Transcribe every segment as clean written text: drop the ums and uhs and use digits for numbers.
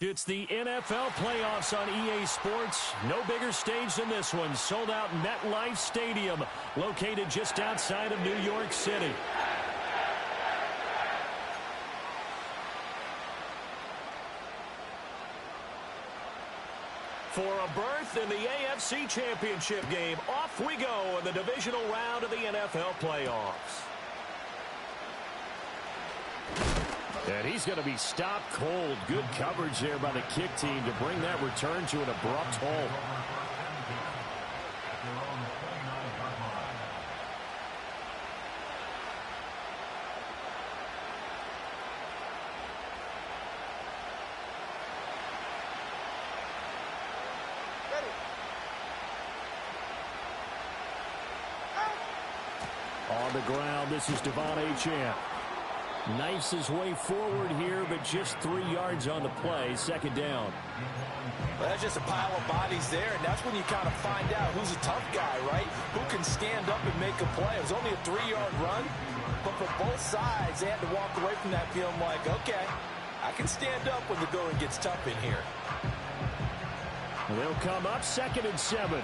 It's the NFL playoffs on EA Sports. No bigger stage than this one. Sold out MetLife Stadium, located just outside of New York City. For a berth in the AFC Championship game, off we go in the divisional round of the NFL playoffs. And he's going to be stopped cold. Good coverage there by the kick team to bring that return to an abrupt halt. On the ground, this is BMan. Knifes his way forward here, but just 3 yards on the play. Second down. Well, that's just a pile of bodies there, and that's when you kind of find out who's a tough guy, right? Who can stand up and make a play. It was only a 3-yard run, but for both sides, they had to walk away from that feeling like, okay, I can stand up when the going gets tough in here. They'll come up 2nd and 7.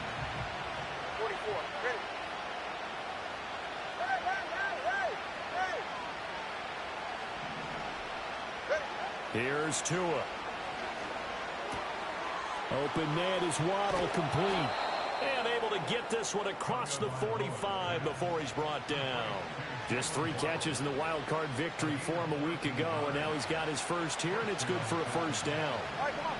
44, ready. Here's Tua. Open man is Waddle, complete. And able to get this one across the 45 before he's brought down. Just 3 catches in the wild card victory for him a week ago, and now he's got his first here, and it's good for a first down. All right, come on.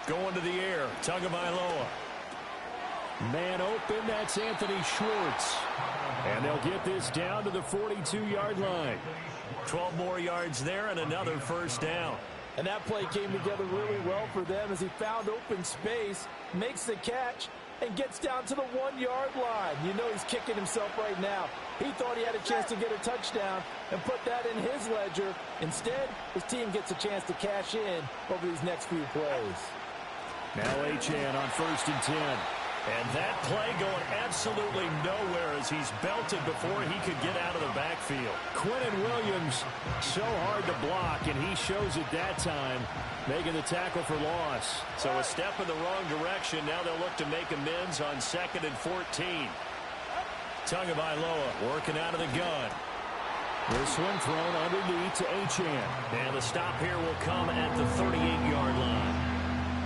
Going to the air, Tagovailoa. Man open, that's Anthony Schwartz. And they'll get this down to the 42-yard line. 12 more yards there and another first down. And that play came together really well for them as he found open space, makes the catch, and gets down to the 1-yard line. You know he's kicking himself right now. He thought he had a chance to get a touchdown and put that in his ledger. Instead, his team gets a chance to cash in over these next few plays. Now Achane on 1st and 10. And that play going absolutely nowhere as he's belted before he could get out of the backfield. Quinnen Williams, so hard to block, and he shows it that time, making the tackle for loss. So a step in the wrong direction. Now they'll look to make amends on 2nd and 14. Tagovailoa working out of the gun. This one thrown underneath to Achane. And the stop here will come at the 38-yard line.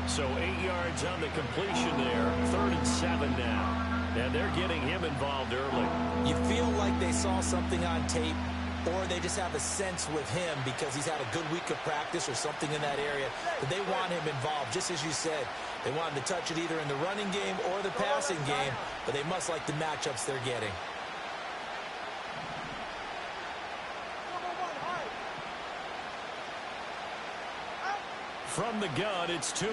So 8 yards on the completion there. 3rd and 7 now. And they're getting him involved early. You feel like they saw something on tape, or they just have a sense with him because he's had a good week of practice or something in that area that they want him involved. Just as you said, they want him to touch it either in the running game or the passing game, but they must like the matchups they're getting. From the gun, it's Tua.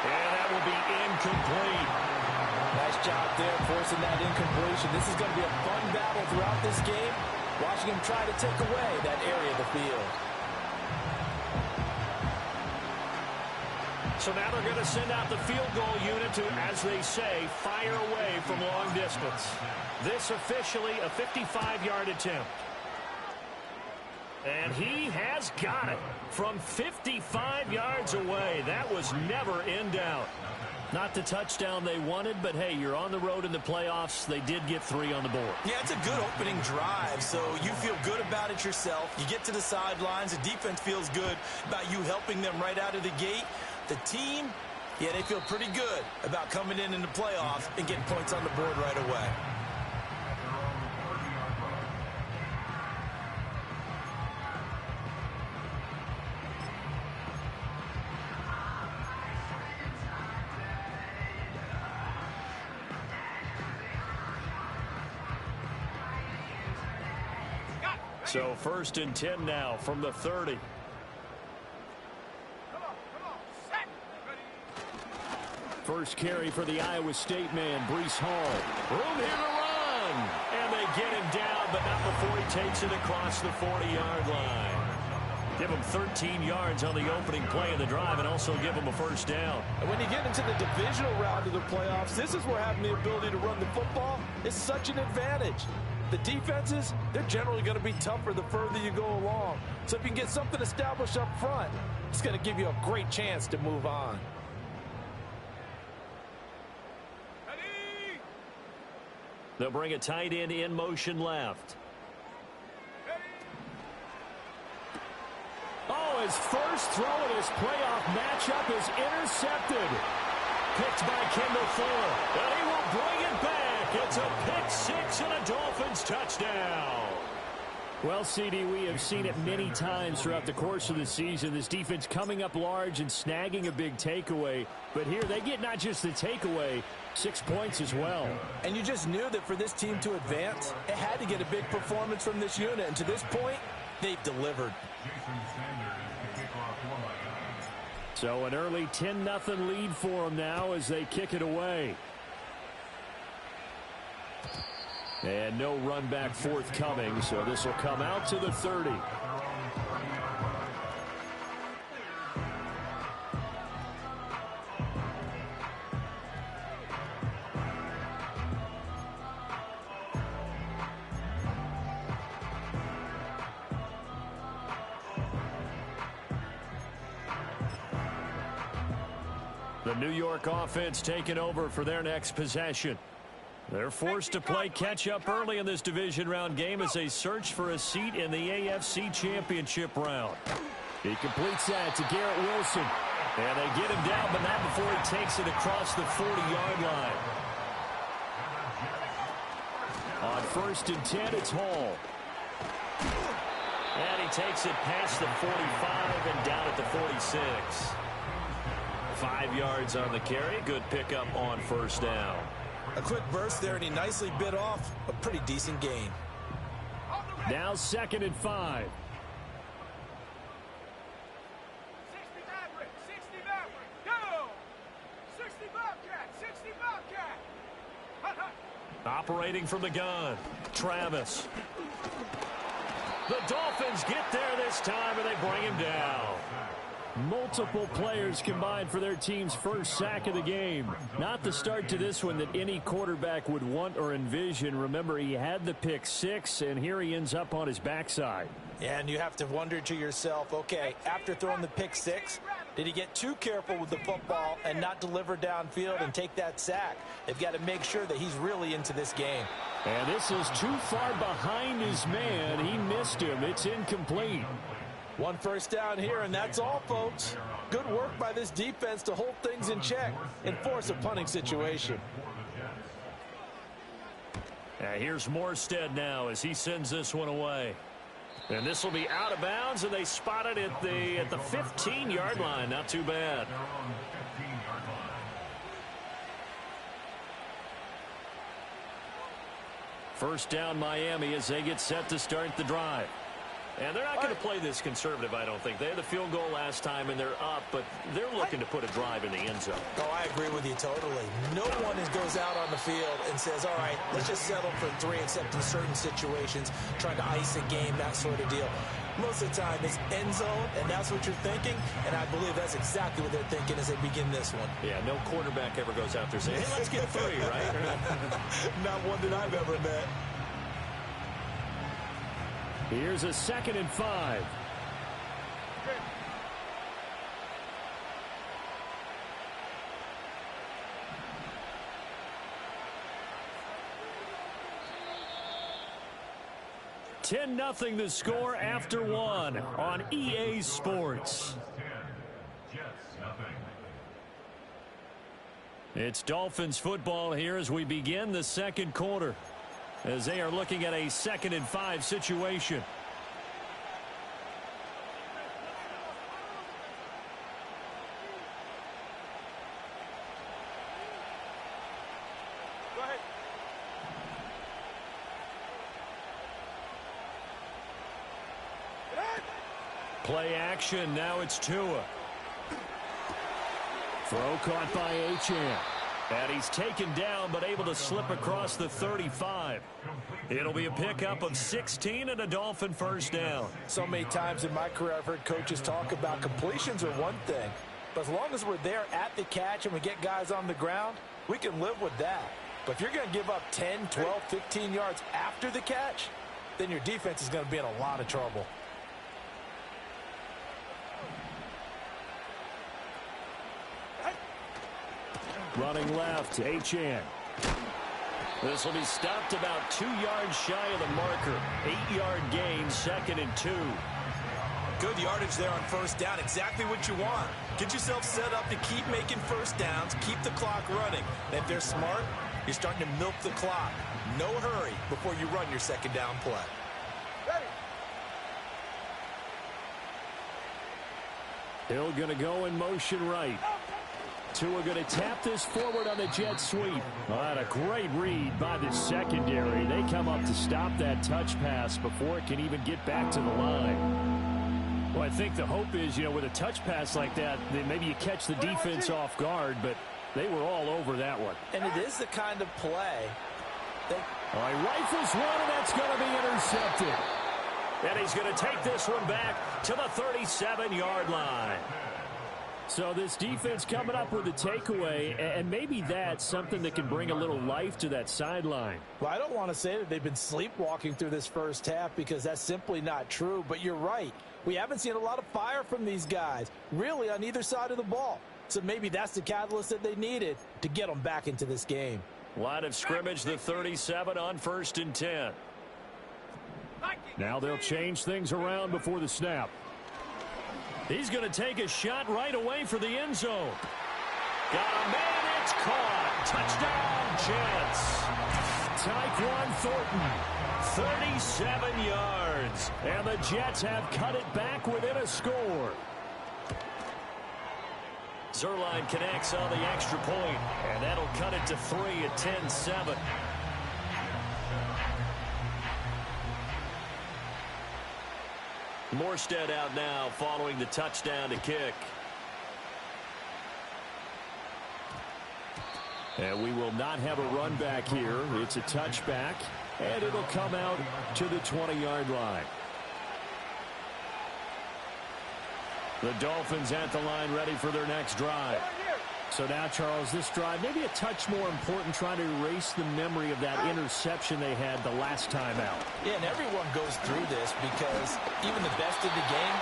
And that will be incomplete. Nice job there forcing that incompletion. This is going to be a fun battle throughout this game, watching him try to take away that area of the field. So now they're going to send out the field goal unit to, as they say, fire away from long distance. This officially a 55-yard attempt. And he has got it from 55 yards away. That was never in doubt. Not the touchdown they wanted, but hey, you're on the road in the playoffs. They did get 3 on the board. Yeah, it's a good opening drive, so you feel good about it yourself. You get to the sidelines. The defense feels good about you helping them right out of the gate. The team, yeah, they feel pretty good about coming in the playoffs and getting points on the board right away. So 1st and 10 now from the 30. First carry for the Iowa State man, Breece Hall. Room here to run. And they get him down, but not before he takes it across the 40-yard line. Give them 13 yards on the opening play of the drive and also give them a first down. And when you get into the divisional round of the playoffs, this is where having the ability to run the football is such an advantage. The defenses, they're generally going to be tougher the further you go along. So if you can get something established up front, it's going to give you a great chance to move on. They'll bring a tight end in motion left. Oh, his first throw in his playoff matchup is intercepted. Picked by Kendall Fuller. And he will bring it back. It's a pick six and a Dolphins touchdown. Well, CD, we have seen it many times throughout the course of the season. This defense coming up large and snagging a big takeaway. But here they get not just the takeaway, 6 points as well. And you just knew that for this team to advance, it had to get a big performance from this unit. And to this point, they've delivered. So an early 10-0 lead for them now as they kick it away. And no run back forthcoming, so this will come out to the 30. The New York offense taking over for their next possession. They're forced to play catch-up early in this division round game as they search for a seat in the AFC Championship round. He completes that to Garrett Wilson. And they get him down, but not before he takes it across the 40-yard line. On 1st and 10, it's Hall. And he takes it past the 45 and down at the 46. 5 yards on the carry. Good pickup on first down. A quick burst there, and he nicely bit off a pretty decent gain. Now 2nd and 5. 60 Maverick, 60 Maverick, go! 60 Bobcat, 60 Bobcat! Hut, hut. Operating from the gun, Travis. The Dolphins get there this time, and they bring him down. Multiple players combined for their team's first sack of the game. Not the start to this one that any quarterback would want or envision. Remember, he had the pick six, and here he ends up on his backside. Yeah, and you have to wonder to yourself, okay, after throwing the pick six, did he get too careful with the football and not deliver downfield and take that sack? They've got to make sure that he's really into this game. And this is too far behind his man. He missed him. It's incomplete. 1 first down here, and that's all, folks. Good work by this defense to hold things in check and force a punting situation. Here's Morstead now as he sends this one away. And this will be out of bounds, and they spot it at the 15-yard line. Not too bad. First down Miami as they get set to start the drive. And they're not going to play this conservative, I don't think. They had the field goal last time, and they're up, but they're looking to put a drive in the end zone. Oh, I agree with you totally. No one goes out on the field and says, all right, let's just settle for 3, except in certain situations, trying to ice a game, that sort of deal. Most of the time, it's end zone, and that's what you're thinking, and I believe that's exactly what they're thinking as they begin this one. Yeah, no quarterback ever goes out there saying, hey, let's get 3, right? Not one that I've ever met. Here's a 2nd and 5. $10-0 the score after 1 on EA Sports. It's Dolphins football here as we begin the second quarter, as they are looking at a 2nd and 5 situation. Go ahead. Play action. Now it's Tua. Throw caught by Achane. And he's taken down, but able to slip across the 35. It'll be a pickup of 16 and a Dolphin first down. So many times in my career I've heard coaches talk about completions are one thing, but as long as we're there at the catch and we get guys on the ground, we can live with that. But if you're going to give up 10, 12, 15 yards after the catch, then your defense is going to be in a lot of trouble. Running left, Achane. This will be stopped about 2 yards shy of the marker. 8-yard gain, 2nd and 2. Good yardage there on first down. Exactly what you want. Get yourself set up to keep making first downs, keep the clock running. And if they're smart, you're starting to milk the clock. No hurry before you run your second down play. Hill going to go in motion right. Tua going to tap this forward on the jet sweep. What a great read by the secondary. They come up to stop that touch pass before it can even get back to the line. Well, I think the hope is, with a touch pass like that, then maybe you catch the defense off guard, but they were all over that one. And it is the kind of play that... All right, rifles one, and that's going to be intercepted. And he's going to take this one back to the 37-yard line. So this defense coming up with a takeaway, and maybe that's something that can bring a little life to that sideline. Well, I don't want to say that they've been sleepwalking through this first half because that's simply not true, but you're right. We haven't seen a lot of fire from these guys, really on either side of the ball. So maybe that's the catalyst that they needed to get them back into this game. Line of scrimmage, the 37 on 1st and 10. Now they'll change things around before the snap. He's going to take a shot right away for the end zone. Got a man, it's caught. Touchdown, Jets. Tyquan Thornton, 37 yards. And the Jets have cut it back within a score. Zerline connects on the extra point, and that'll cut it to 3 at 10-7. Morstead out now following the touchdown to kick. And we will not have a run back here. It's a touchback, and it'll come out to the 20-yard line. The Dolphins at the line ready for their next drive. So now, Charles, this drive maybe a touch more important, trying to erase the memory of that interception they had the last time out. Yeah, and everyone goes through this because even the best of the game,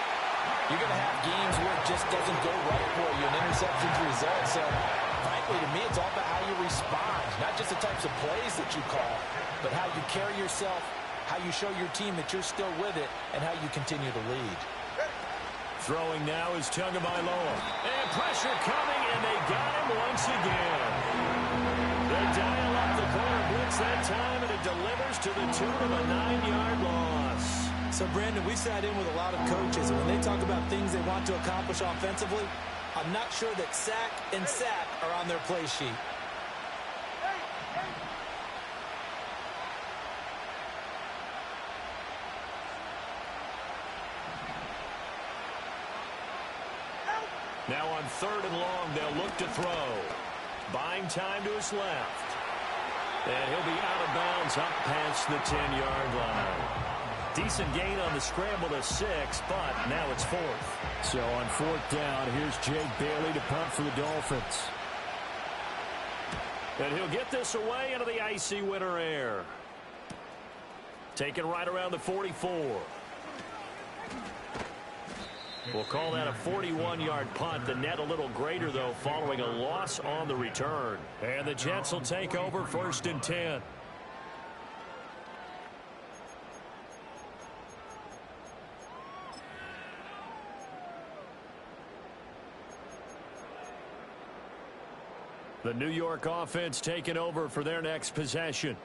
you're going to have games where it just doesn't go right for you, and interceptions result. So, frankly, to me, it's all about how you respond, not just the types of plays that you call, but how you carry yourself, how you show your team that you're still with it, and how you continue to lead. Throwing now is Tagovailoa. And pressure coming, and they got him once again. They dial up the corner blitz that time, and it delivers to the tune of a 9-yard loss. So, Brandon, we sat in with a lot of coaches, and when they talk about things they want to accomplish offensively, I'm not sure that sack and sack are on their play sheet. Now on 3rd and long, they'll look to throw. Buying time to his left. And he'll be out of bounds up past the 10-yard line. Decent gain on the scramble to 6, but now it's 4th. So on 4th down, here's Jake Bailey to punt for the Dolphins. And he'll get this away into the icy winter air. Taken right around the 44. We'll call that a 41-yard punt. The net a little greater, though, following a loss on the return. And the Jets will take over 1st and 10. The New York offense taking over for their next possession.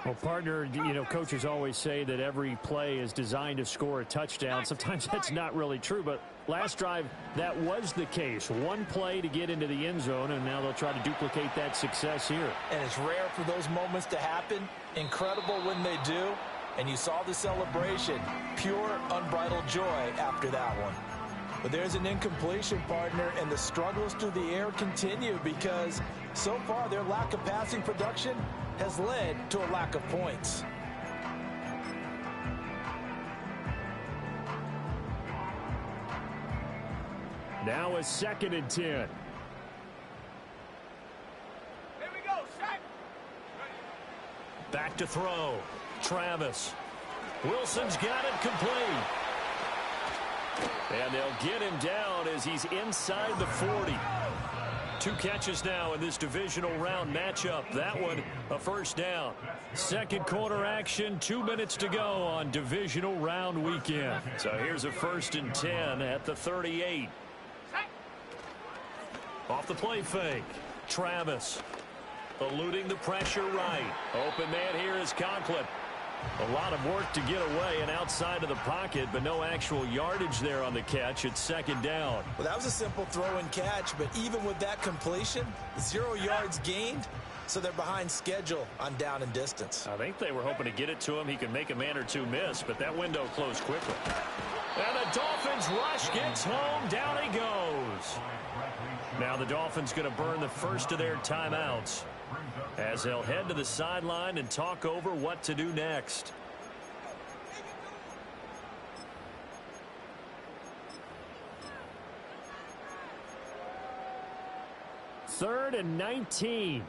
Well, partner, coaches always say that every play is designed to score a touchdown. Sometimes that's not really true, but last drive, that was the case. One play to get into the end zone, and now they'll try to duplicate that success here. And it's rare for those moments to happen. Incredible when they do. And you saw the celebration. Pure, unbridled joy after that one. But there's an incompletion, partner, and the struggles through the air continue because so far their lack of passing production has led to a lack of points. Now a 2nd and 10. Here we go, set. Back to throw. Travis. Wilson's got it complete. And they'll get him down as he's inside the 40. 2 catches now in this divisional round matchup. That one, a first down. Second quarter action, 2 minutes to go on divisional round weekend. So here's a 1st and 10 at the 38. Off the play fake. Travis eluding the pressure right. Open man here is Conklin. A lot of work to get away and outside of the pocket, but no actual yardage there on the catch. It's 2nd down. Well, that was a simple throw and catch, but even with that completion, 0 yards gained, so they're behind schedule on down and distance. I think they were hoping to get it to him. He could make a man or 2 miss, but that window closed quickly. And the Dolphins rush gets home. Down he goes. Now the Dolphins going to burn the first of their timeouts as they'll head to the sideline and talk over what to do next. Third and 19.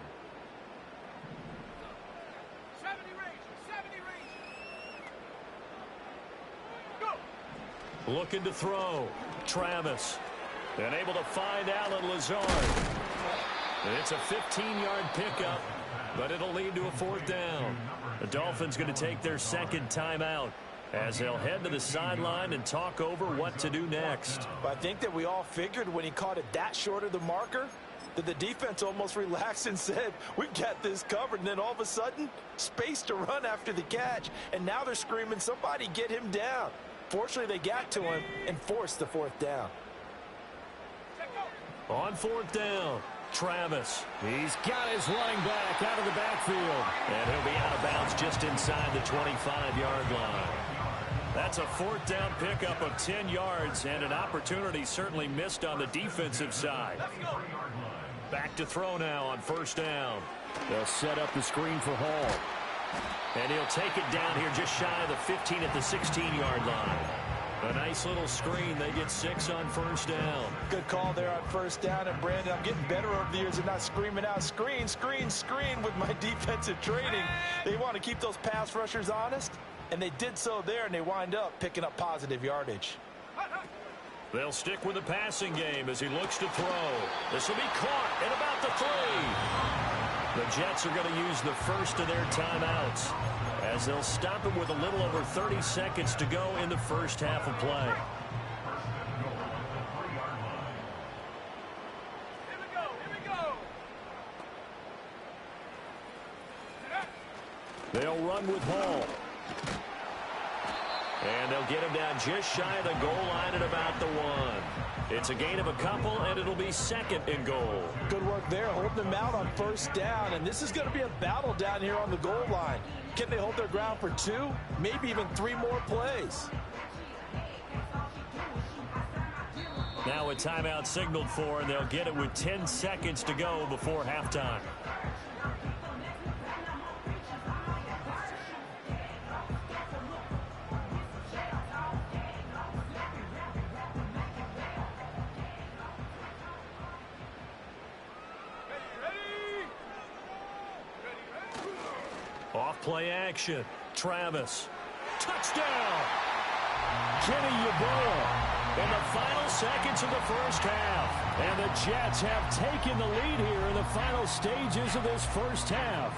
70 range. Go. Looking to throw. Travis. And able to find Allen Lazard. It's a 15-yard pickup, but it'll lead to a 4th down. The Dolphins going to take their 2nd timeout as they'll head to the sideline and talk over what to do next. But I think that we all figured when he caught it that short of the marker that the defense almost relaxed and said, we've got this covered. And then all of a sudden, space to run after the catch. And now they're screaming, somebody get him down. Fortunately, they got to him and forced the 4th down. On 4th down, Travis. He's got his running back out of the backfield. And he'll be out of bounds just inside the 25-yard line. That's a 4th down pickup of 10 yards and an opportunity certainly missed on the defensive side. Back to throw now on 1st down. They'll set up the screen for Hall. And he'll take it down here just shy of the 15 at the 16-yard line. A nice little screen. They get 6 on 1st down. Good call there on 1st down. And, Brandon, I'm getting better over the years and not screaming out, screen, screen, screen with my defensive training. They want to keep those pass rushers honest, and they did so there, and they wind up picking up positive yardage. They'll stick with the passing game as he looks to throw. This will be caught at about the 3. The Jets are going to use the first of their timeouts as they'll stop him with a little over 30 seconds to go in the first half of play. Here we go. They'll run with Hall. And they'll get him down just shy of the goal line at about the 1. It's a gain of a couple, and it'll be 2nd and goal. Good work there, holding them out on 1st down. And this is going to be a battle down here on the goal line. Can they hold their ground for 2, maybe even 3 more plays? Now a timeout signaled for, and they'll get it with 10 seconds to go before halftime. Off play action. Travis. Touchdown! Kenny Yeboah In the final seconds of the first half. And the Jets have taken the lead here in the final stages of this first half.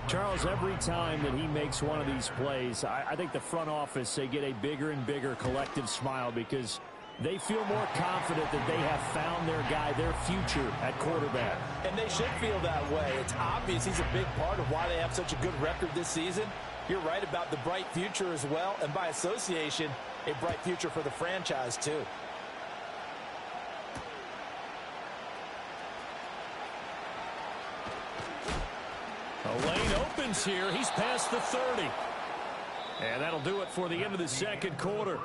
Charles, every time that he makes one of these plays, I think the front office, they get a bigger and bigger collective smile because they feel more confident that they have found their guy, their future at quarterback. And they should feel that way. It's obvious he's a big part of why they have such a good record this season. You're right about the bright future as well, and by association, a bright future for the franchise too. A lane opens here. He's past the 30. And that'll do it for the end of the second quarter.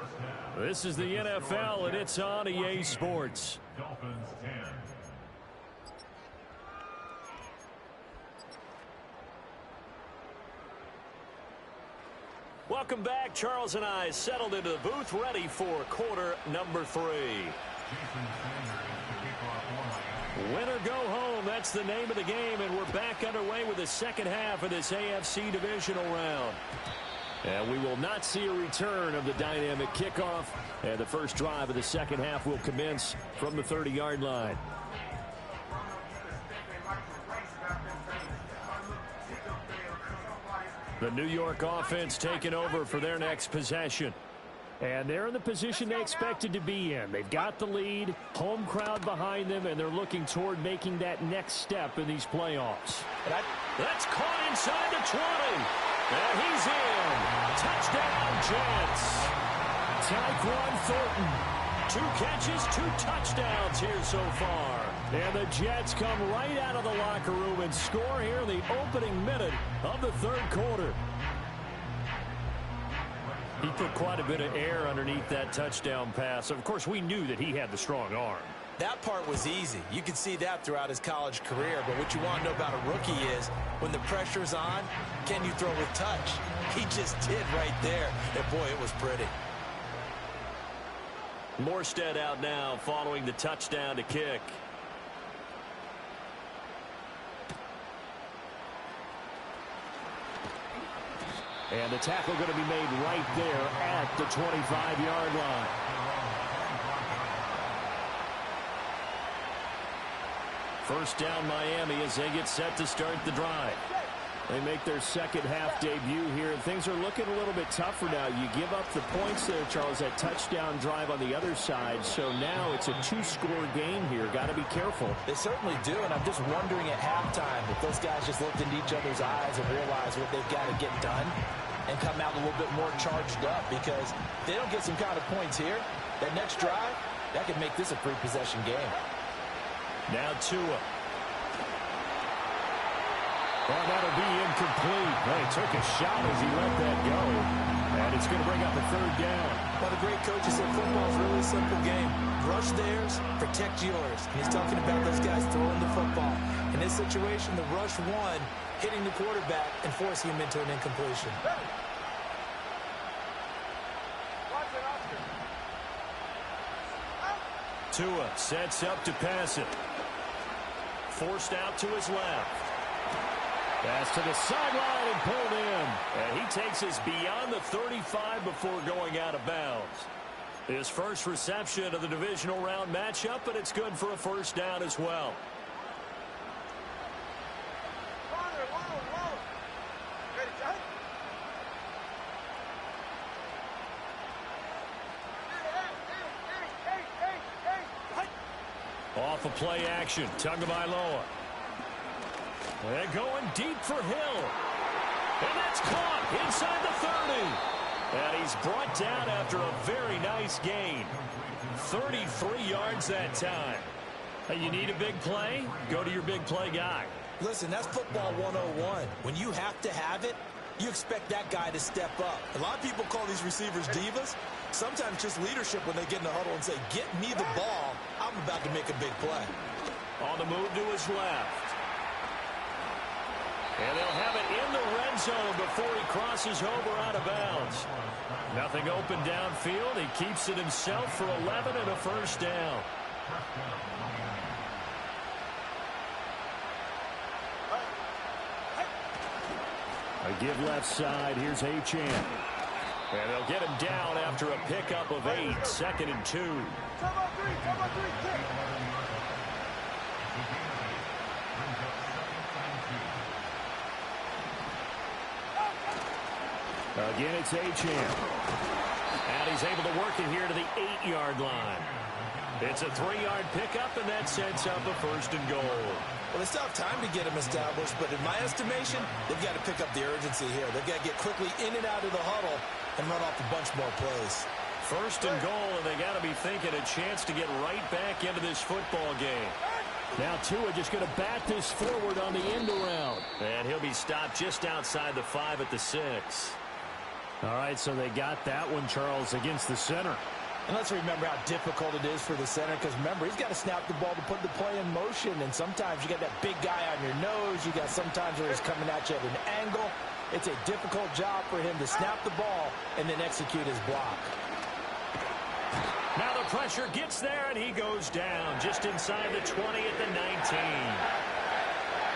This is the NFL, and it's on EA Sports. Dolphins 10. Welcome back. Charles and I settled into the booth, ready for quarter number 3. Win or go home, that's the name of the game, and we're back underway with the second half of this AFC divisional round. And we will not see a return of the dynamic kickoff, and the first drive of the second half will commence from the 30-yard line. The New York offense taking over for their next possession. And they're in the position they expected to be in. They've got the lead, home crowd behind them, and they're looking toward making that next step in these playoffs. That's caught inside the 20. And he's in. Touchdown, Jets. Tyquan Thornton. 2 catches, 2 touchdowns here so far. And the Jets come right out of the locker room and score here in the opening minute of the third quarter. He put quite a bit of air underneath that touchdown pass. Of course, we knew that he had the strong arm. That part was easy. You could see that throughout his college career. But what you want to know about a rookie is when the pressure's on, can you throw with touch? He just did right there. And, boy, it was pretty. Morstead out now following the touchdown to kick. And the tackle going to be made right there at the 25-yard line. First down Miami as they get set to start the drive. They make their second half debut here, and things are looking a little bit tougher now. You give up the points there, Charles, that touchdown drive on the other side. So now it's a 2-score game here. Got to be careful. They certainly do, and I'm just wondering at halftime if those guys just looked into each other's eyes and realized what they've got to get done and come out a little bit more charged up, because if they don't get some kind of points here, that next drive, that could make this a free possession game. Now Tua. Oh, that'll be incomplete. He took a shot as he let that go. And it's going to bring up a third down. Well, the great coach said football is really a simple game. Rush theirs, protect yours. And he's talking about those guys throwing the football. In this situation, the rush one, hitting the quarterback and forcing him into an incompletion. Tua sets up to pass it. Forced out to his left. Pass to the sideline and pulled in. And he takes us beyond the 35 before going out of bounds. His first reception of the divisional round matchup, but it's good for a first down as well. Off a play action. Tagovailoa. They're going deep for Hill. And that's caught inside the 30. And he's brought down after a very nice gain. 33 yards that time. You need a big play? Go to your big play guy. Listen, that's football 101. When you have to have it, you expect that guy to step up. A lot of people call these receivers divas. Sometimes just leadership when they get in the huddle and say, get me the ball. I'm about to make a big play. On the move to his left. And they'll have it in the red zone before he crosses over out of bounds. Nothing open downfield. He keeps it himself for 11 and a first down. A give left side. Here's Achane. And they'll get him down after a pickup of 8. 2nd and 2. Again, it's Achane. And he's able to work it here to the 8-yard line. It's a 3-yard pickup, and that sets up a first and goal. Well, they still have time to get him established, but in my estimation, they've got to pick up the urgency here. They've got to get quickly in and out of the huddle and run off a bunch more plays. First and goal, and they got to be thinking a chance to get right back into this football game. Now Tua just going to bat this forward on the end around. And he'll be stopped just outside the 5 at the 6. All right, so they got that one, Charles, against the center. And let's remember how difficult it is for the center, because remember, he's got to snap the ball to put the play in motion, and sometimes you got that big guy on your nose. You got sometimes where he's coming at you at an angle. It's a difficult job for him to snap the ball and then execute his block. Now the pressure gets there, and he goes down just inside the 20 at the 19.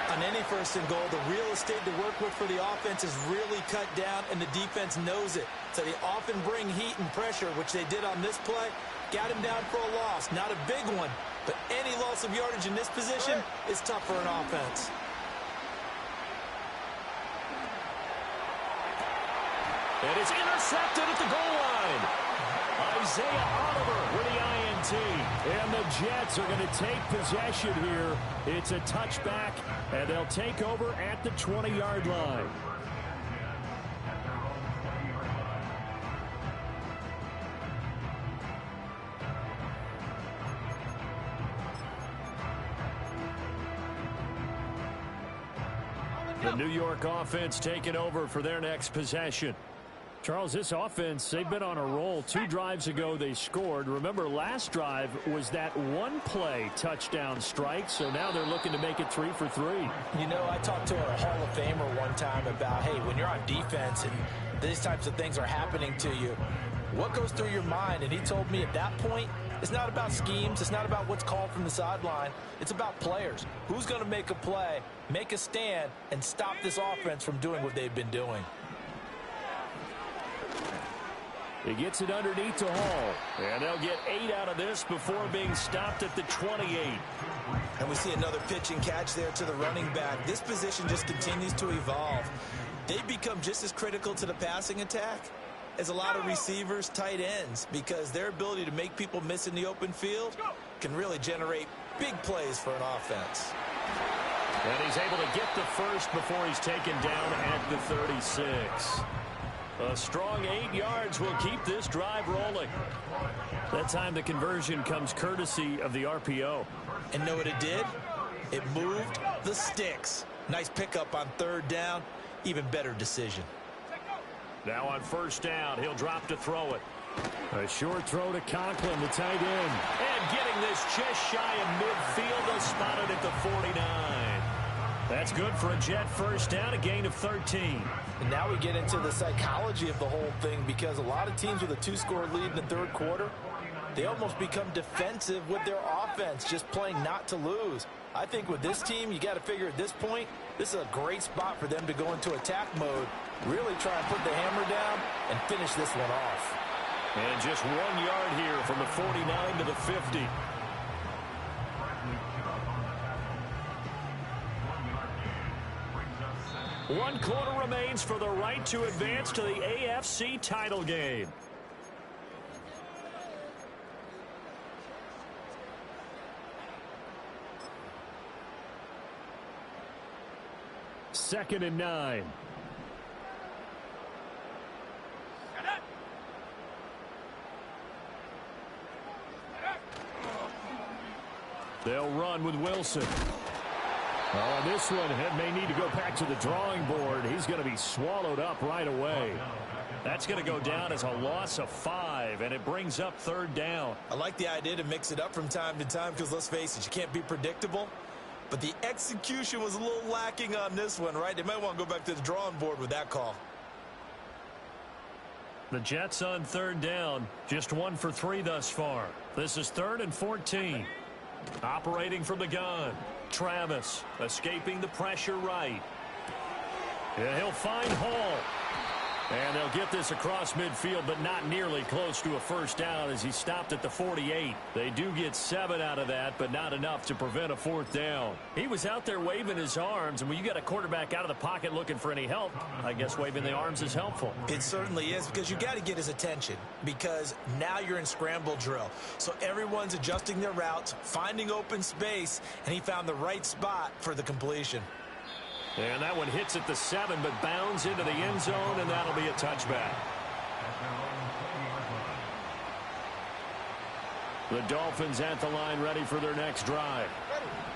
On any first and goal, the real estate to work with for the offense is really cut down, and the defense knows it. So they often bring heat and pressure, which they did on this play. Got him down for a loss. Not a big one, but any loss of yardage in this position is tough for an offense. And it's intercepted at the goal line. Isaiah Oliver with the INT. And the Jets are going to take possession here. It's a touchback, and they'll take over at the 20-yard line. The New York offense taking over for their next possession. Charles, this offense, they've been on a roll. 2 drives ago, they scored. Remember, last drive was that one-play touchdown strike, so now they're looking to make it 3 for 3. You know, I talked to a Hall of Famer one time about, hey, when you're on defense and these types of things are happening to you, what goes through your mind? And he told me at that point, it's not about schemes. It's not about what's called from the sideline. It's about players. Who's going to make a play, make a stand, and stop this offense from doing what they've been doing? He gets it underneath to Hall. And they'll get 8 out of this before being stopped at the 28. And we see another pitch and catch there to the running back. This position just continues to evolve. They become just as critical to the passing attack as a lot of receivers, tight ends, because their ability to make people miss in the open field can really generate big plays for an offense. And he's able to get the first before he's taken down at the 36. A strong 8 yards will keep this drive rolling. That time the conversion comes courtesy of the RPO. And know what it did? It moved the sticks. Nice pickup on 3rd down. Even better decision. Now on 1st down, he'll drop to throw it. A short throw to Conklin, the tight end. And getting this just shy of midfield, they'll spot it at the 49. That's good for a Jet 1st down, a gain of 13. And now we get into the psychology of the whole thing, because a lot of teams with a 2-score lead in the 3rd quarter, they almost become defensive with their offense, just playing not to lose. I think with this team, you got to figure at this point, this is a great spot for them to go into attack mode, really try and put the hammer down and finish this one off. And just 1 yard here from the 49 to the 50. One quarter remains for the right to advance to the AFC title game. Second and 9. They'll run with Wilson. Oh, this one may need to go back to the drawing board. He's going to be swallowed up right away. That's going to go down as a loss of 5, and it brings up 3rd down. I like the idea to mix it up from time to time, because let's face it, you can't be predictable. But the execution was a little lacking on this one, right? They might want to go back to the drawing board with that call. The Jets on 3rd down, just 1 for 3 thus far. This is 3rd and 14. Operating from the gun. Travis escaping the pressure right. Yeah, he'll find Hall. And they'll get this across midfield, but not nearly close to a 1st down as he stopped at the 48. They do get 7 out of that, but not enough to prevent a 4th down. He was out there waving his arms, and when you got a quarterback out of the pocket looking for any help, I guess waving the arms is helpful. It certainly is, because you got to get his attention, because now you're in scramble drill. So everyone's adjusting their routes, finding open space, and he found the right spot for the completion. And that one hits at the 7, but bounds into the end zone, and that'll be a touchback. The Dolphins at the line, ready for their next drive.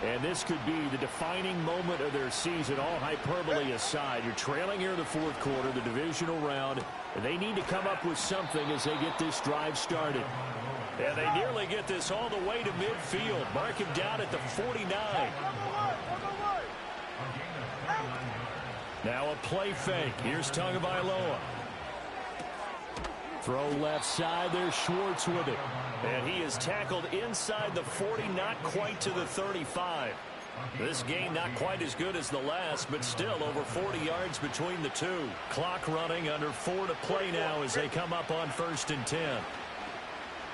And this could be the defining moment of their season, all hyperbole aside. You're trailing here in the fourth quarter, the divisional round, and they need to come up with something as they get this drive started. And they nearly get this all the way to midfield. Mark him down at the 49. Now a play fake. Here's Tagovailoa. Throw left side. There's Schwartz with it. And he is tackled inside the 40, not quite to the 35. This game not quite as good as the last, but still over 40 yards between the two. Clock running, under 4 to play now as they come up on 1st and 10.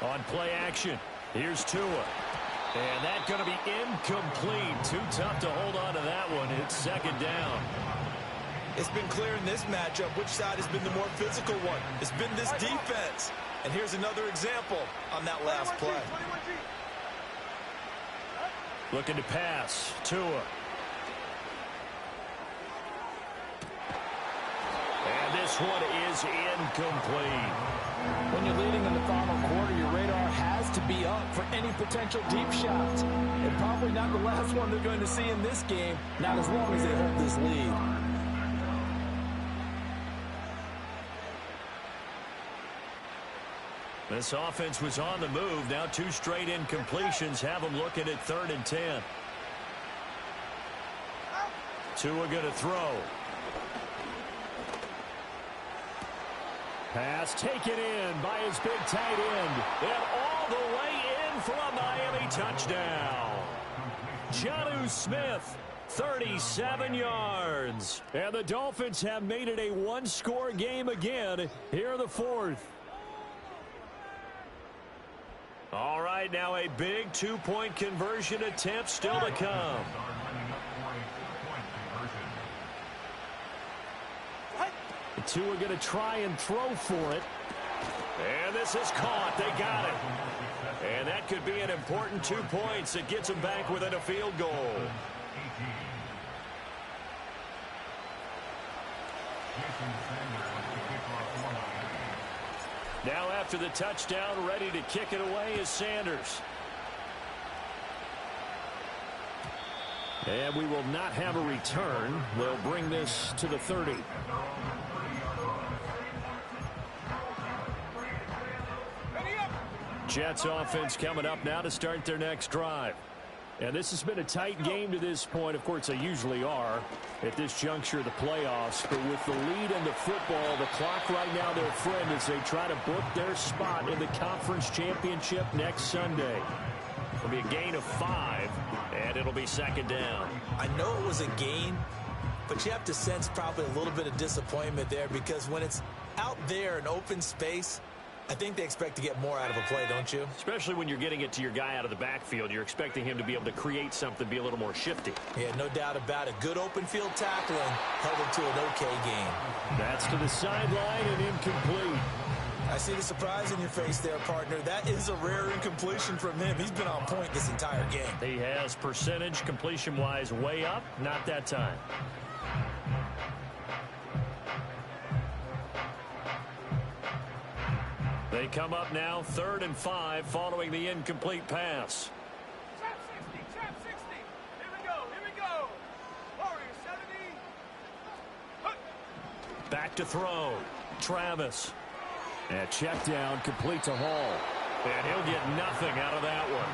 On play action, here's Tua. And that's going to be incomplete. Too tough to hold on to that one. It's 2nd down. It's been clear in this matchup which side has been the more physical one. It's been this defense. And here's another example on that last play. Looking to pass. Tua. And this one is incomplete. When you're leading in the final quarter, your radar has to be up for any potential deep shots. And probably not the last one they're going to see in this game, not as long as they hold this lead. This offense was on the move. Now 2 straight incompletions have them looking at 3rd and 10. Tua going to throw. Pass taken in by his big tight end. And all the way in for a Miami touchdown. Jonnu Smith, 37 yards. And the Dolphins have made it a one-score game again here in the 4th. All right, now a big 2-point conversion attempt still to come. Tua going to try and throw for it. And this is caught. They got it. And that could be an important 2 points. It gets them back within a field goal. Now after the touchdown, ready to kick it away is Sanders. And we will not have a return. They'll bring this to the 30. Jets offense coming up now to start their next drive. And this has been a tight game to this point. Of course, they usually are at this juncture of the playoffs. But with the lead in the football, the clock right now their friend as they try to book their spot in the conference championship next Sunday. It'll be a gain of 5, and it'll be 2nd down. I know it was a gain, but you have to sense probably a little bit of disappointment there because when it's out there in open space, I think they expect to get more out of a play, don't you? Especially when you're getting it to your guy out of the backfield. You're expecting him to be able to create something, be a little more shifty. Yeah, no doubt about it. Good open field tackling held it to an okay game. That's to the sideline and incomplete. I see the surprise in your face there, partner. That is a rare incompletion from him. He's been on point this entire game. He has percentage completion-wise way up. Not that time. They come up now 3rd and 5 following the incomplete pass. Trap 60. Here we go. Warriors 70. Back to throw. Travis. And check down, complete to Hall. And he'll get nothing out of that one.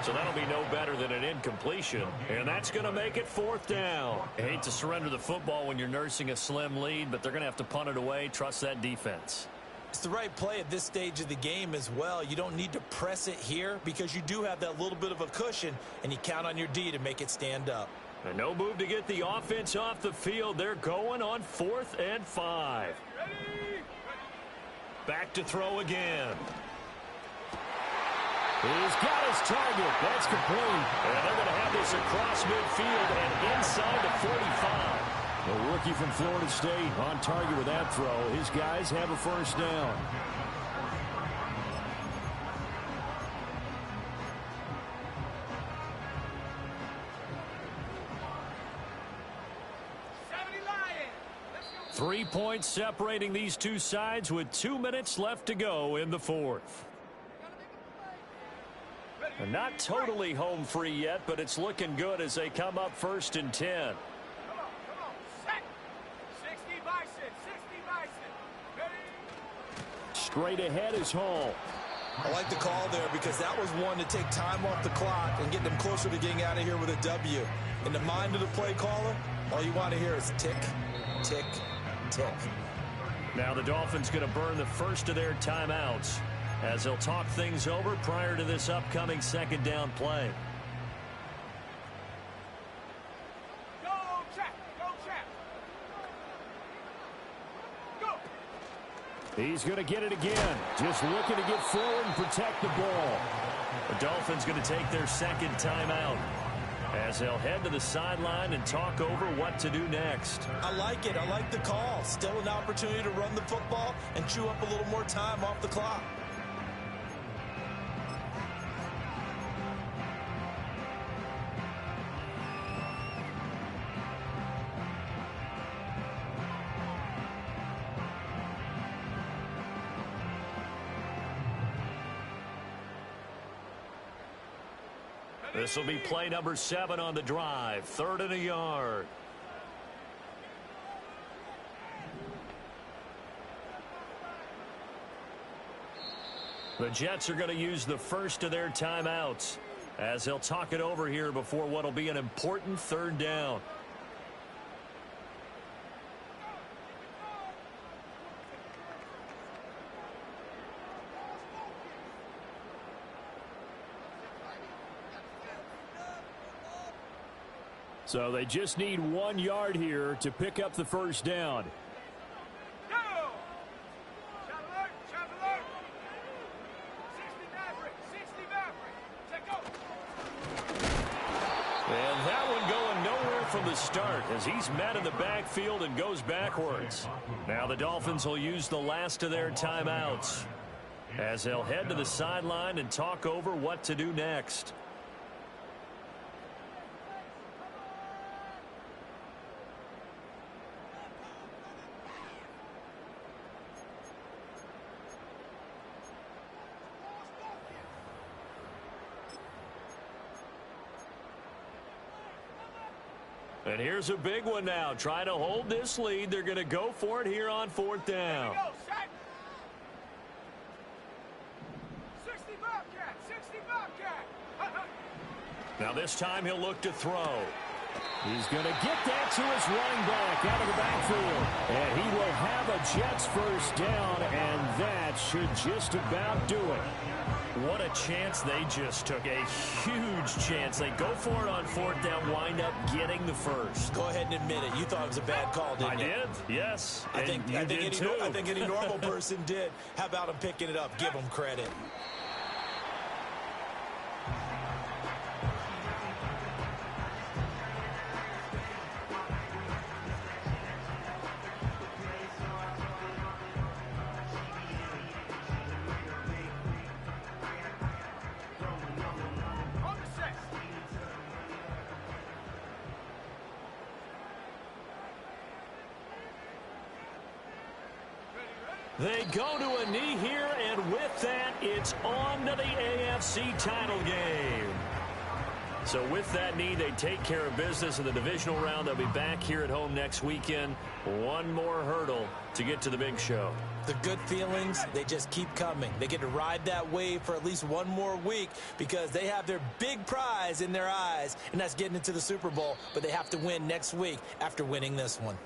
So that'll be no better than an incompletion. And that's going to make it 4th down. I hate to surrender the football when you're nursing a slim lead, but they're going to have to punt it away. Trust that defense. It's the right play at this stage of the game as well. You don't need to press it here because you do have that little bit of a cushion, and you count on your D to make it stand up. And no move to get the offense off the field. They're going on 4th and 5. Back to throw again. He's got his target. That's complete. And they're going to have this across midfield and inside the 45. The rookie from Florida State on target with that throw. His guys have a 1st down. Lions. 3 points separating these two sides with 2 minutes left to go in the 4th. Ready, And not totally home free yet, but it's looking good as they come up 1st and 10. Come on. Set. 60 Bison. 60 Bison. Ready? Straight ahead is Hall. I like the call there because that was one to take time off the clock and get them closer to getting out of here with a W. In the mind of the play caller, all you want to hear is tick, tick, tick. Now the Dolphins going to burn the first of their timeouts as they'll talk things over prior to this upcoming 2nd down play. Go, check. Go, check. Go. He's going to get it again. Just looking to get forward and protect the ball. The Dolphins going to take their 2nd timeout as they'll head to the sideline and talk over what to do next. I like it. I like the call. Still an opportunity to run the football and chew up a little more time off the clock. This will be play number 7 on the drive. 3rd and a yard. The Jets are going to use the first of their timeouts as they'll talk it over here before what will be an important 3rd down. So they just need 1 yard here to pick up the 1st down. Go. Shot alert. Shot alert. 60 Maverick. 60 Maverick. Check go. And that one going nowhere from the start as he's met in the backfield and goes backwards. Now the Dolphins will use the last of their timeouts as they'll head to the sideline and talk over what to do next. And here's a big one now. Trying to hold this lead. They're going to go for it here on 4th down. Go. Set. 60 Bobcat. 60 Bobcat. Now this time he'll look to throw. He's going to get that to his running back out of the backfield. And he will have a Jets 1st down, and that should just about do it. What a chance they just took. A huge chance. They go for it on 4th down, wind up getting the first. Go ahead and admit it. You thought it was a bad call, didn't you? I did, yes. I think any normal person did. How about him picking it up? Give him credit. They go to a knee here, and with that, it's on to the AFC title game. So with that knee, they take care of business in the divisional round. They'll be back here at home next weekend. One more hurdle to get to the big show. The good feelings, they just keep coming. They get to ride that wave for at least one more week because they have their big prize in their eyes, and that's getting into the Super Bowl. But they have to win next week after winning this one.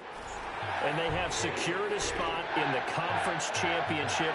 And they have secured a spot in the conference championship